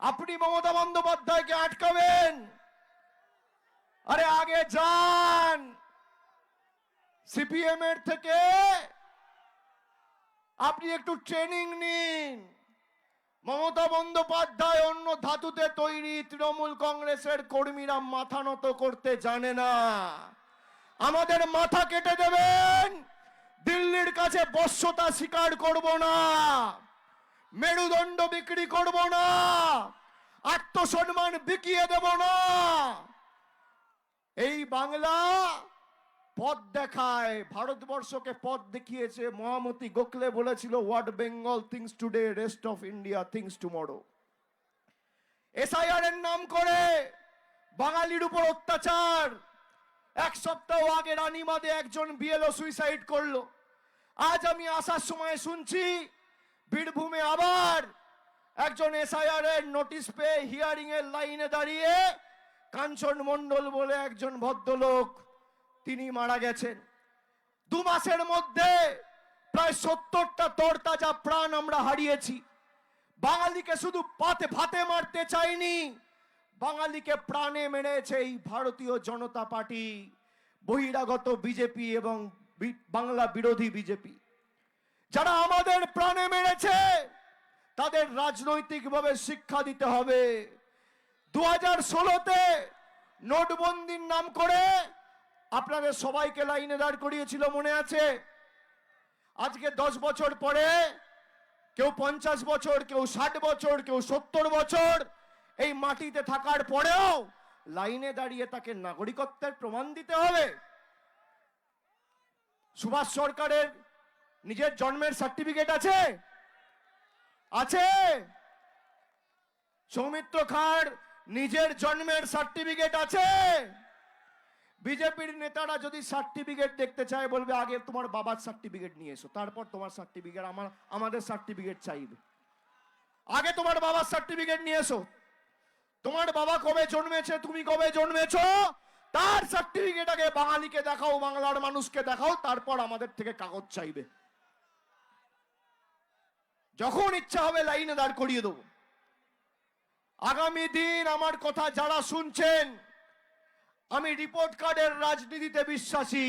আপনি মমতা বন্দ্যোপাধ্যায়কে আটকাবেন? আরে আগে যান, সিপিএম এর থেকে আপনি একটু ট্রেনিং নিন। মমতা বন্দ্যোপাধ্যায় অন্য ধাতুতে তৈরি, তৃণমূল কংগ্রেসের কর্মীরা মাথা নত করতে জানে না। আমাদের মাথা কেটে দেবেন, দিল্লির কাছে বশ্যতা স্বীকার করব না, মেরুদণ্ড বিক্রি করব না, আত্মসম্মান বিকিয়ে দেব না। এই বাংলা পথ দেখায়, ভারতবর্ষকে পথ দেখিয়েছে। মহামতি গোখলে বলেছিল, what Bengal things today, rest of India things tomorrow. SIR এর নাম করে বাঙালির উপর অত্যাচার। এক সপ্তাহ আগে রানীমাদে একজন বিএলও সুইসাইড করলো। আজ আমি আসার সময় শুনছি বীরভূমে আবার একজন এসআইআর এর নোটিশ পেয়ে হিয়ারিং এর লাইনে দাঁড়িয়ে কাঞ্চন মণ্ডল বলে একজন ভদ্রলোক, তিনি মারা গেছেন। 2 মাসের মধ্যে প্রায় 70টা তরতাজা প্রাণ আমরা হারিয়েছি। বাঙালিকে শুধু ভাতে মারতে চাইনি, বাঙালিকে প্রাণে মেরেছে এই ভারতীয় জনতা পার্টি, বহিরাগত বিজেপি এবং বাংলা বিরোধী বিজেপি। যারা আমাদের প্রাণে মেরেছে তাদের রাজনৈতিকভাবে শিক্ষা দিতে হবে। 2016-তে নোটবন্দির নাম করে আপনাদের সবাইকে লাইনে দাঁড় করিয়েছিল, মনে আছে? আজকে 10 বছর পরে কেউ 50 বছর, কেউ 60 বছর, কেউ 70 বছর এই মাটিতে থাকার পরেও লাইনে দাঁড়িয়ে তাকে নাগরিকত্বের প্রমাণ দিতে হবে। সুভাষ সরকারের নিজের জন্মের সার্টিফিকেট আছে? আছে। সৌমিত্র খাঁর নিজের জন্মের সার্টিফিকেট আছে? বিজেপির নেতারা যদি সার্টিফিকেট দেখতে চায় বলবে আগে তোমার বাবার সার্টিফিকেট নিয়ে এসো, তারপর তোমার সার্টিফিকেট, আমাদের সার্টিফিকেট চাইবে। আগে তোমার বাবার সার্টিফিকেট নিয়ে এসো, তোমার বাবা কবে জন্মেছে, তুমি কবে জন্মেছো, তার সার্টিফিকেট আগে বাঙালিকে দেখাও, বাংলার মানুষকে দেখাও, তারপর আমাদের থেকে কাগজ চাইবে। যখন ইচ্ছা হবে লাইনে দাঁড় করিয়ে দেবো। আগামী দিন আমার কথা যারা শুনছেন, আমি রিপোর্ট কার্ডের রাজনীতিতে বিশ্বাসী।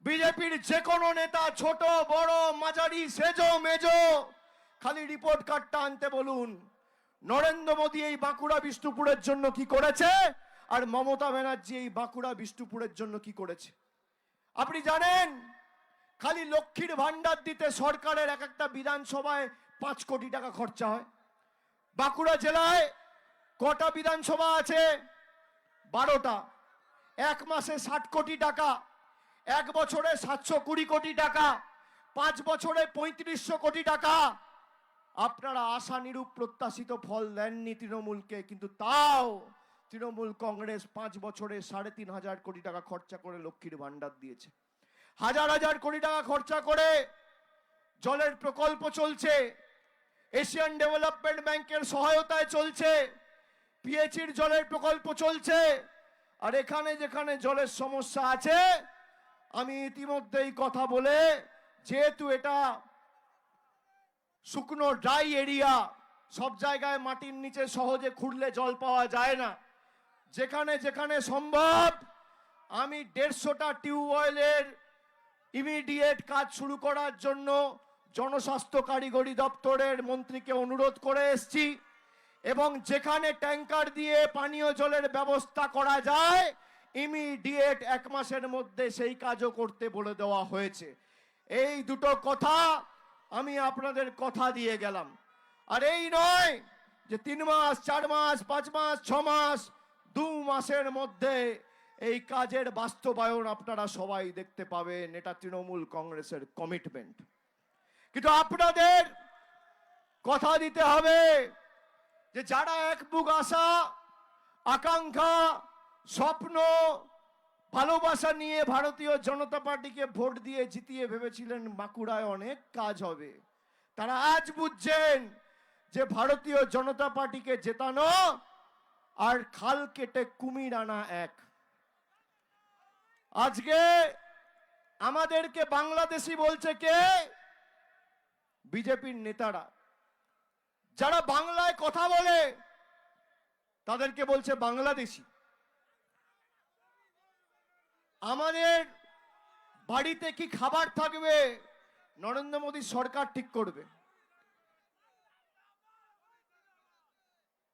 বিজেপির যে কোনো নেতা, ছোট বড় মাঝারি সেজো মেজো, খালি রিপোর্ট কার্ডটা আনতে বলুন। নরেন্দ্র মোদী এই বাঁকুড়া বিষ্ণুপুরের জন্য কি করেছে, আর মমতা ব্যানার্জি এই বাঁকুড়া বিষ্ণুপুরের জন্য কি করেছে আপনি জানেন? খালি লক্ষ্মীর ভান্ডার দিতে সরকারের এক একটা বিধানসভায় 5 কোটি টাকা খরচা হয়। বাঁকুড়া জেলায় কটা বিধানসভা আছে? 12টা। 1 মাসে 60 কোটি টাকা, 1 বছরে 720 কোটি টাকা, 5 বছরে 3500 কোটি টাকা। আপনারা আশানুরূপ প্রত্যাশিত ফল দেননি তৃণমূলকে, কিন্তু তাও তৃণমূল কংগ্রেস 5 বছরে 3,500 কোটি টাকা খরচা করে লক্ষ্মীর ভান্ডার দিয়েছে। হাজার হাজার কোটি টাকা খরচা করে জলের প্রকল্প চলছে, এশিয়ান ডেভেলপমেন্ট ব্যাংকের সহায়তায় চলছে, পিএইচির জলের প্রকল্প চলছে। আর এখানে যেখানে জলের সমস্যা আছে, আমি ইতিমধ্যেই কথা বলে, যেহেতু এটা শুকনো ড্রাই এরিয়া, সব জায়গায় মাটির নিচে সহজে খুঁড়লে জল পাওয়া যায় না, যেখানে যেখানে সম্ভব আমি 150টা টিউবওয়েলের ইমিডিয়েট কাজ শুরু করার জন্য জনস্বাস্থ্য কারিগরি দপ্তরের মন্ত্রীকে অনুরোধ করে এসেছি। এবং যেখানে ট্যাঙ্কার দিয়ে পানীয় জলের ব্যবস্থা করা যায় ইমিডিয়েট 1 মাসের মধ্যে সেই কাজও করতে বলে দেওয়া হয়েছে। এই দুটো কথা আমি আপনাদের কথা দিয়ে গেলাম। আর এই নয় যে 3 মাস 4 মাস 5 মাস 6 মাস 2 মাসের মধ্যে এই কাজের বাস্তবায়ন আপনারা সবাই দেখতে পাবেন। এটা তৃণমূল কংগ্রেসের কমিটমেন্ট। কিন্তু আপনাদের কথা দিতে হবে যে যারা এক বুক আশা আকাঙ্ক্ষা স্বপ্ন ভালোবাসা নিয়ে ভারতীয় জনতা পার্টিকে ভোট দিয়ে জিতিয়ে ভেবেছিলেন বাঁকুড়ায় অনেক কাজ হবে, তারা আজ বুঝছেন যে ভারতীয় জনতা পার্টিকে জেতানো আর খাল কেটে কুমির আনা এক। আজকে আমাদেরকে বাংলাদেশি বলছে কে? বিজেপির নেতারা। যারা বাংলায় কথা বলে তাদেরকে বলছে বাংলাদেশি। আমাদের বাড়িতে কি খাবার থাকবে নরেন্দ্র মোদী সরকার ঠিক করবে।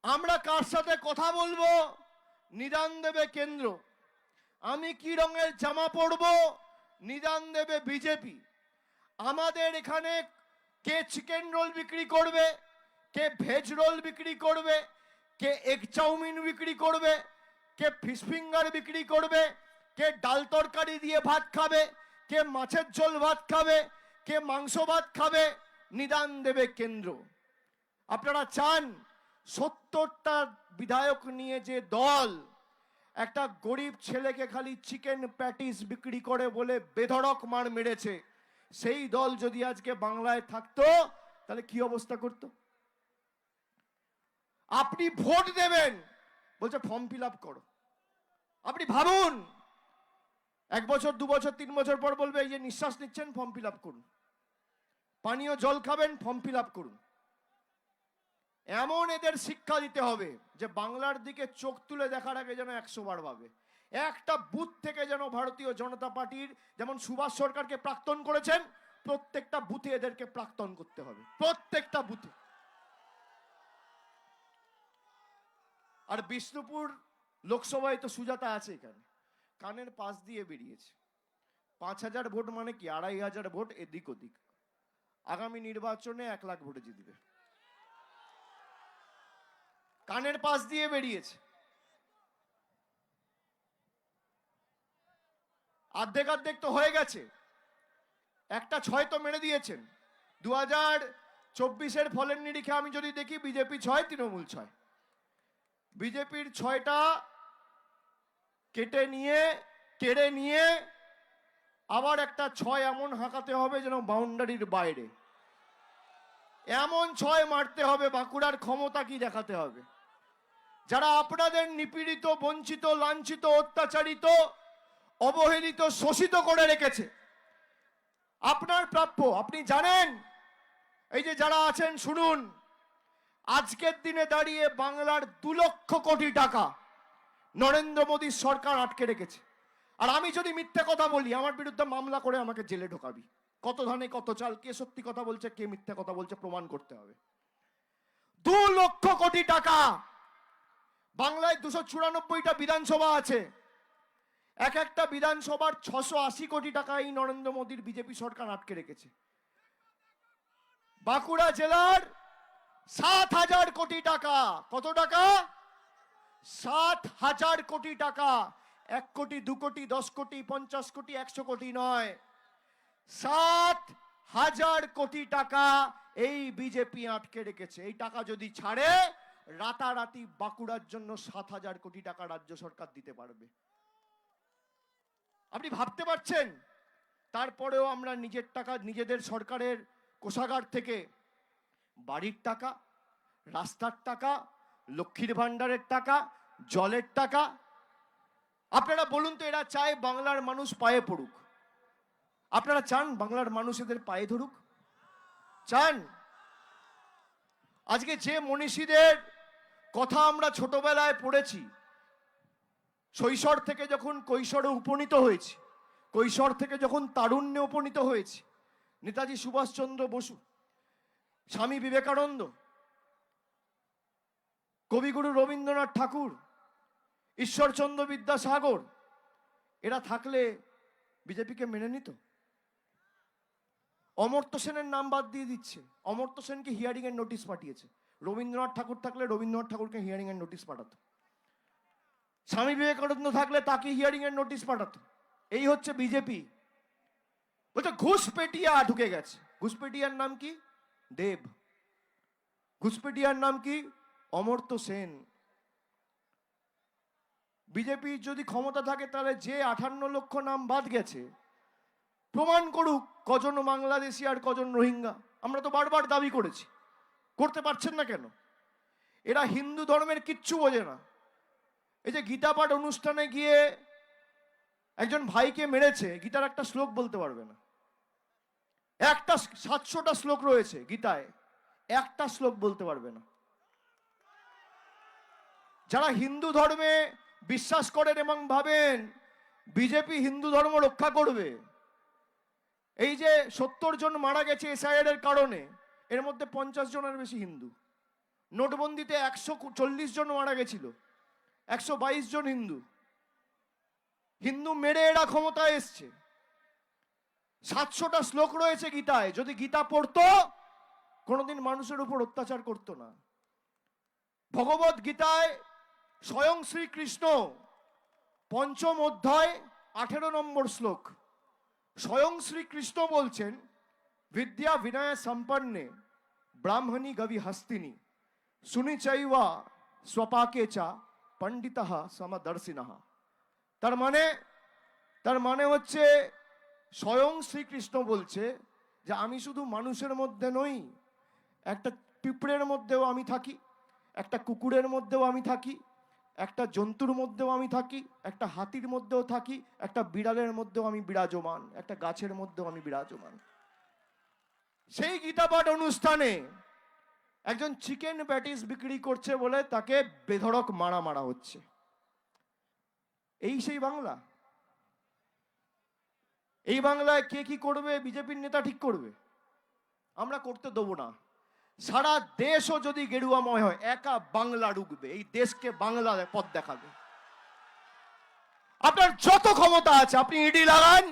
আমরা কার সাথে কথা বলবো নিদান দেবে কেন্দ্র। আমি কি রঙের জামা পরবো নিদান দেবে বিজেপি। আমাদের এখানে কে চিকেন রোল বিক্রি করবে, কে ভেজ রোল বিক্রি করবে, কে এগ চাউমিন বিক্রি করবে, কে ফিশ ফিঙ্গার বিক্রি করবে, কে ডাল তরকারি দিয়ে ভাত খাবে, কে মাছের ঝোল ভাত খাবে, কে মাংস ভাত খাবে, নিদান দেবে কেন্দ্র। আপনারা চান 70টা বিধায়ক নিয়ে যে দল একটা গরিব ছেলেকে খালি চিকেন প্যাটিস বিক্রি করে বলে বেধড়ক মার মেরেছে, সেই দল যদি আজকে বাংলায় থাকতো তাহলে কি অবস্থা করতো? আপনি ভোট দেবেন বলছে ফর্ম ফিল আপ করো। আপনি ভাবুন 1 বছর 2 বছর 3 বছর পর বলবে এই যে নিঃশ্বাস নিচ্ছেন ফর্ম ফিল আপ করুন, পানীয় জল খাবেন ফর্ম ফিল আপ করুন। এমন এদের শিক্ষা দিতে হবে যে বাংলার দিকে চোখ তুলে দেখার আগে যেন 100 বার ভাবে। একটা বুথ থেকে যেন ভারতীয় জনতা পার্টির যেমন সুভাষ সরকারকে প্রাক্তন করেছেন, প্রত্যেকটা বুথে এদেরকে প্রাক্তন করতে হবে, প্রত্যেকটা বুথে। আর বিষ্ণুপুর লোকসভায় তো সুজাতা আছে, এখানে কানের পাশ দিয়ে বেরিয়েছে। 5000 ভোট মানে কি 2500 ভোট এদিক ওদিক। আগামী নির্বাচনে 1 লাখ ভোটে জিতবে। কানের পাশ দিয়ে বেরিয়েছে। অর্ধেক তো হয়ে গেছে, একটা 6 তো মেরে দিয়েছেন। 2024-এর ফলের নিরিখে আমি যদি দেখি বিজেপি 6 তৃণমূল 6। বিজেপির 6টা কেড়ে নিয়ে আবার একটা 6 এমন হাঁকাতে হবে যেন বাউন্ডারির বাইরে, এমন 6 মারতে হবে। বাঁকুড়ার ক্ষমতা কি দেখাতে হবে। যারা আপনাদের নিপীড়িত বঞ্চিত লাঞ্ছিত অত্যাচারিত অবহেলিত শোষিত করে রেখেছে, আপনার প্রাপ্য আপনি জানেন। এই যে যারা আছেন শুনুন, আজকের দিনে দাঁড়িয়ে বাংলার 2 লক্ষ কোটি টাকা নরেন্দ্র মোদীর সরকার আটকে রেখেছে। আর আমি যদি মিথ্যে কথা বলি আমার বিরুদ্ধে মামলা করে আমাকে জেলে ঢোকাবি। কত ধানে কত চাল, কে সত্যি কথা বলছে কে মিথ্যে কথা বলছে প্রমাণ করতে হবে। 2 লক্ষ কোটি টাকা। বাংলায় 294টা বিধানসভা আছে, এক একটা বিধানসভার 680 কোটি টাকা এই নরেন্দ্র মোদীর বিজেপি সরকার আটকে রেখেছে। বাঁকুড়া জেলার 7000 কোটি টাকা। কত টাকা? 7000 কোটি টাকা। 1 কোটি 2 কোটি 10 কোটি 50 কোটি 100 কোটি নয়, 7000 কোটি টাকা এই বিজেপি আটকে রেখেছে। এই টাকা যদি ছাড়ে রাতারাতি বাঁকুড়ার জন্য 7000 কোটি টাকা রাজ্য সরকার দিতে পারবে। আপনি ভাবতে পারছেন? তারপরেও আমরা নিজের টাকা নিজেদের সরকারের কোষাগার থেকে বাড়ির টাকা, রাস্তার টাকা, লক্ষ্মীর ভান্ডারের টাকা, জলের টাকা। আপনারা বলুন তো, এরা চায় বাংলার মানুষ পায়ে পড়ুক? আপনারা চান বাংলার মানুষ এদের পায়ে ধরুক? চান? আজকে যে মনীষীদের কথা আমরা ছোটবেলায় পড়েছি, শৈশব থেকে যখন কৈশোরে উপনীত হয়েছি, কৈশোর থেকে যখন তারুণ্যে উপনীত হয়েছি, নেতাজি সুভাষচন্দ্র বসু, স্বামী বিবেকানন্দ, কবিগুরু রবীন্দ্রনাথ ঠাকুর, ঈশ্বরচন্দ্র বিদ্যাসাগর, এরা থাকলে বিজেপিকে মেনে নিত? অমর্ত্য সেনের নাম বাদ দিয়ে দিচ্ছে। অমর্ত্য সেনকে হিয়ারিং এর নোটিশ পাঠিয়েছে। রবীন্দ্রনাথ ঠাকুর থাকলে রবীন্দ্রনাথ ঠাকুরকে হিয়ারিং এর নোটিশ পাঠাতো। স্বামী বিবেকানন্দ থাকলে তাকে হিয়ারিং এর নোটিশ পাঠাতো। এই হচ্ছে বিজেপি। বলছে ঘুষপেটিয়া ঢুকে গেছে। ঘুষপেটিয়ার নাম কি? দেব। ঘুষপেটিয়ার নাম কি? অমর্ত্য সেন। বিজেপি যদি ক্ষমতা থাকে তাহলে যে 58 লক্ষ নাম বাদ গেছে প্রমাণ করুক কজন বাংলাদেশি আর কজন রোহিঙ্গা। আমরা তো বারবার দাবি করেছি, করতে পারছেন না কেন? এরা হিন্দু ধর্মের কিচ্ছু বোঝে না। এই যে গীতা পাঠ অনুষ্ঠানে গিয়ে একজন ভাইকে মেরেছে, গীতার একটা শ্লোক বলতে পারবে না। একটা 700টা শ্লোক রয়েছে গীতায়, একটা শ্লোক বলতে পারবে না। যারা হিন্দু ধর্মে বিশ্বাস করেন এবং ভাবেন বিজেপি হিন্দু ধর্ম রক্ষা করবে, এই যে 70 জন মারা গেছে এসআইআর এর কারণে, এর মধ্যে 50 জনের বেশি হিন্দু। নোটবন্দিতে 140 জন মারা গেছিল, 122 জন হিন্দু। হিন্দু মেরে এরা ক্ষমতায় এসছে। 700টা শ্লোক রয়েছে গীতায়। যদি গীতা পড়তো কোনোদিন মানুষের উপর অত্যাচার করতো না। ভগবত গীতায় স্বয়ং শ্রীকৃষ্ণ 5ম অধ্যায় 18 নম্বর শ্লোক, স্বয়ং শ্রীকৃষ্ণ বলছেন, বিদ্যা বিনয় সম্পন্নে ব্রাহ্মণী গবি হস্তিনী সুনিচৈবা স্বপাকে চা পণ্ডিতঃ সমদর্শিনঃ। তার মানে হচ্ছে স্বয়ং শ্রীকৃষ্ণ বলছে যে আমি শুধু মানুষের মধ্যে নই, একটা পিঁপড়ের মধ্যেও আমি থাকি, একটা কুকুরের মধ্যেও আমি থাকি, একটা জন্তুর মধ্যেও আমি থাকি, একটা হাতির মধ্যেও থাকি, একটা বিড়ালের মধ্যেও আমি বিরাজমান, একটা গাছের মধ্যেও আমি বিরাজমান। সেই গীতা পাঠ অনুষ্ঠানে একজন চিকেন প্যাটিস বিক্রি করছে বলে তাকে বেধড়ক মারা হচ্ছে। এই সেই বাংলা? এই বাংলায় কে কি করবে বিজেপির নেতা ঠিক করবে। আমরা করতে দেবো না। সারা দেশও যদি গেরুয়াময় হয়, একা বাংলা রুখবে, এই দেশকে বাংলা পথ দেখাবে। আপনার যত ক্ষমতা আছে আপনি ইডি লাগান,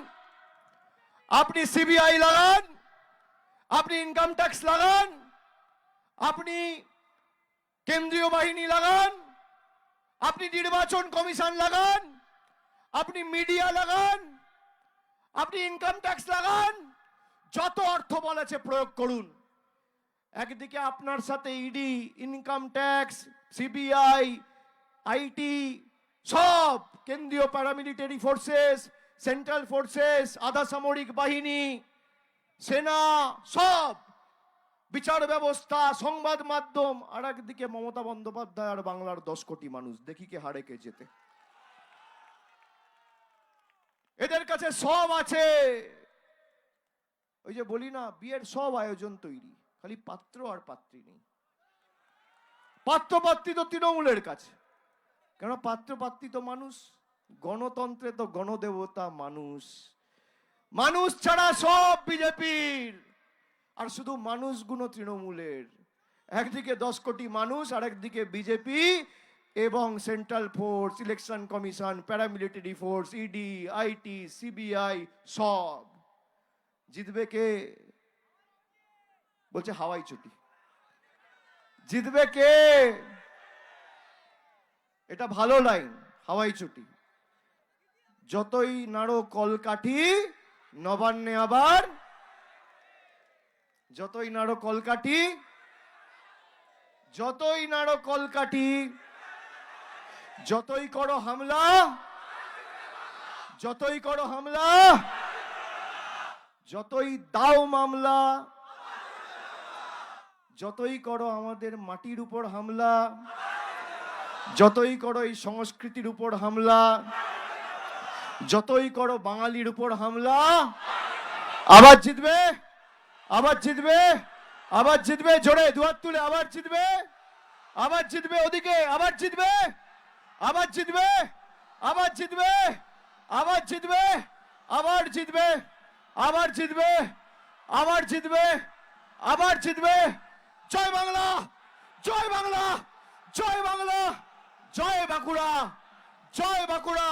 আপনি সিবিআই লাগান, আপনি ইনকাম ট্যাক্স লাগান, আপনি কেন্দ্রীয় বাহিনী লাগান, আপনি নির্বাচন কমিশন লাগান, আপনি মিডিয়া লাগান, আপনি ইনকাম ট্যাক্স লাগান, যত অর্থ বলেছে প্রয়োগ করুন। একদিকে আপনার সাথে ED, income tax, CBI, IT, সব কেন্দ্রীয় প্যারামিলিটারি ফোর্সেস, সেন্ট্রাল ফোর্সেস, আধা সামরিক বাহিনী, সেনা, সব বিচার ব্যবস্থা, সংবাদ মাধ্যম, আর একদিকে মমতা বন্দ্যোপাধ্যায় আর বাংলার 10 কোটি মানুষ। দেখি কে হারে কে জেতে। এদের কাছে সব আছে। ওই যে বলি না, বিয়ের সব আয়োজন তৈরি, খালি পাত্র আর পাত্রী নেই। পাত্র পাত্রী তো তৃণমূলের কাছে, কেন পাত্র পাত্রী তো মানুষ। গণতন্ত্রে তো গণদেবতা মানুষ। মানুষ ছাড়া সব বিজেপির, আর শুধু মানুষগুলো তৃণমূলের। একদিকে 10 কোটি মানুষ, আর একদিকে বিজেপি এবং central force, election commission, paramilitary force, ED, IT, CBI, সব। জিতবে কে? বলছে হাওয়াই চটি। জিতবে কে? এটা ভালো লাইন, হাওয়াই চটি। যতই নাড়ো কলকাঠি নবান্নে আবার, যতই নাড়ো কলকাঠি, যতই নাড়ো কলকাঠি, যতই করো হামলা, যতই করো হামলা, যতই দাও মামলা, যতই করো আমাদের মাটির উপর হামলা, যতই করো এই সংস্কৃতির উপর হামলা, যতই করো বাঙালির উপর হামলা, আবার জিতবে, আবার জিতবে, আবার জিতবে। জোরে দুহাত তুলে আবার জিতবে, আবার জিতবে। ওদিকে আবার জিতবে, আবার জিতবে, আবার জিতবে, আবার জিতবে, আবার জিতবে, আবার জিতবে, আবার জিতবে, আবার জিতবে। জয় বাংলা, জয় বাংলা, জয় বাংলা, জয় বাঁকুড়া, জয় বাঁকুড়া,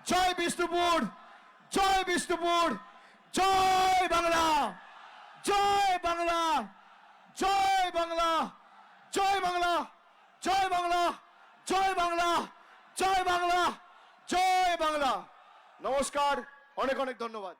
জয় বিষ্ণুপুর, জয় বিষ্ণুপুর, জয় বাংলা, জয় বাংলা, জয় বাংলা, জয় বাংলা, জয় বাংলা, জয় বাংলা, জয় বাংলা, জয় বাংলা। নমস্কার, অনেক অনেক ধন্যবাদ।